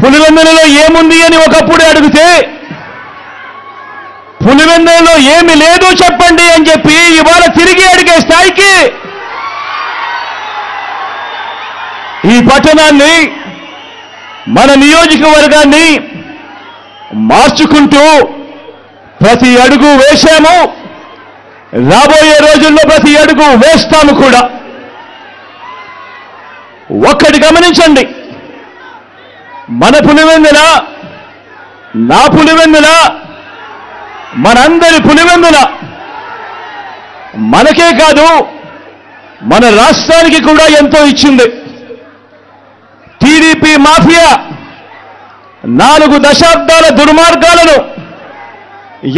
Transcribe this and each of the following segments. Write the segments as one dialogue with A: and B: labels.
A: పులివెందులలో ఏముంది అని ఒకప్పుడు అడిగితే పులివెందులలో ఏమి లేదు చెప్పండి అని చెప్పి ఇవాళ తిరిగి అడిగే స్థాయికి ఈ పట్టణాన్ని మన నియోజకవర్గాన్ని మార్చుకుంటూ ప్రతి అడుగు వేశాము. రాబోయే రోజుల్లో ప్రతి అడుగు వేస్తాము కూడా. ఒక్కటి గమనించండి, మన పులివెందుల, నా పులివెందుల, మనందరి పులివెందుల మనకే కాదు మన రాష్ట్రానికి కూడా ఎంతో ఇచ్చింది. టీడీపీ మాఫియా 4 దశాబ్దాల దుర్మార్గాలను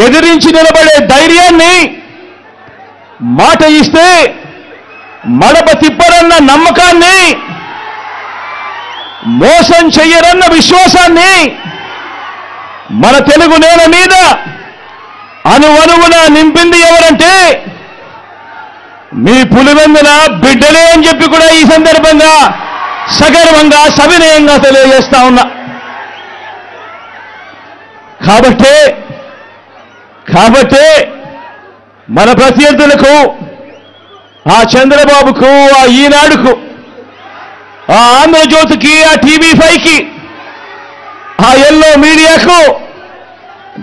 A: ఎదిరించి నిలబడే ధైర్యాన్ని, మాట ఇస్తే మడప తిప్పరన్న నమ్మకాన్ని, మోసం చెయ్యరన్న విశ్వాసాన్ని మన తెలుగు నేల మీద అణువణువున నింపింది ఎవరంటే మీ పులివెందుల బిడ్డలే అని చెప్పి కూడా ఈ సందర్భంగా సగర్వంగా సవినయంగా తెలియజేస్తా ఉన్నా. కాబట్టే మన ప్రత్యర్థులకు, ఆ చంద్రబాబుకు, ఆ ఈనాడుకు, ఆ ఆంధ్రజ్యోతికి, ఆ టీవీ5కి, ఆ ఎల్లో మీడియాకు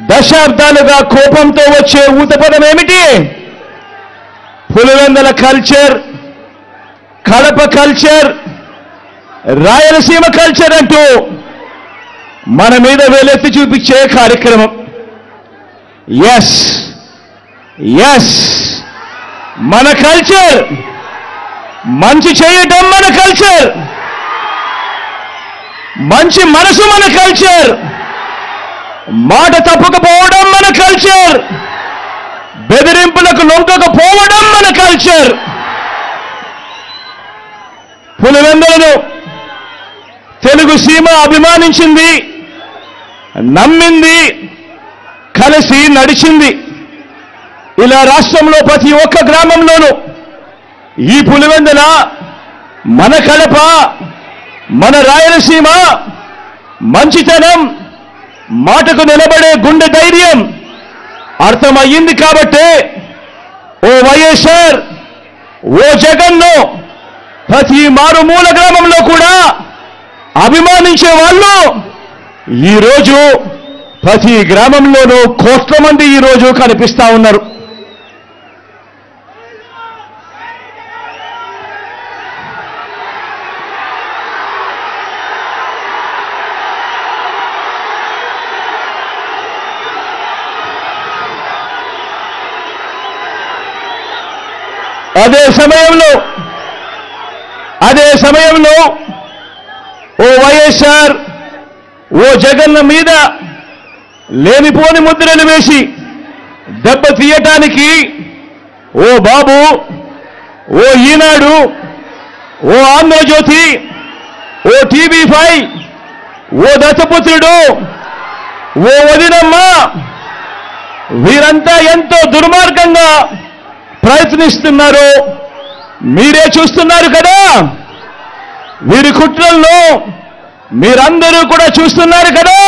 A: దశాబ్దాలుగా కోపంతో వచ్చే ఊతపదం ఏమిటి? Pulivendula culture, Kadapa culture, Rayalaseema culture అంటూ మన మీద వేలెత్తి చూపించే కార్యక్రమం. ఎస్ మన కల్చర్, మంచి చేయటం మన కల్చర్, మంచి మనసు మన కల్చర్, మాట తప్పకపోవడం మన కల్చర్, బెదిరింపులకు లొంగకపోవడం మన కల్చర్. పులివెందులను తెలుగు సీమ అభిమానించింది, నమ్మింది, కలిసి నడిచింది. ఇలా రాష్ట్రంలో ప్రతి ఒక్క గ్రామంలోనూ ఈ పులివెందుల, మన కడప, మన రాయలసీమ మంచితనం, మాటకు నిలబడే గుండె ధైర్యం అర్థమయ్యింది. కాబట్టే ఓ వైఎస్ఆర్, ఓ జగన్ను ప్రతి మారుమూల గ్రామంలో కూడా అభిమానించే వాళ్ళు ఈరోజు ప్రతి గ్రామంలోనూ కోట్ల మంది ఈరోజు కనిపిస్తా ఉన్నారు. అదే సమయంలో ఓ వైఎస్ఆర్, ఓ జగన్ మీద లేనిపోని ముద్రలు వేసి దెబ్బ తీయటానికి ఓ బాబు, ఓ ఈనాడు, ఓ ఆంధ్రజ్యోతి, ఓ టీవీ5, ఓ దత్తపుత్రుడు, ఓ వదినమ్మ, వీరంతా ఎంతో దుర్మార్గంగా ప్రయత్నిస్తున్నారు. మీరే చూస్తున్నారు కదా. వీరి కుట్రల్లో మీరందరూ కూడా చూస్తున్నారు కదా.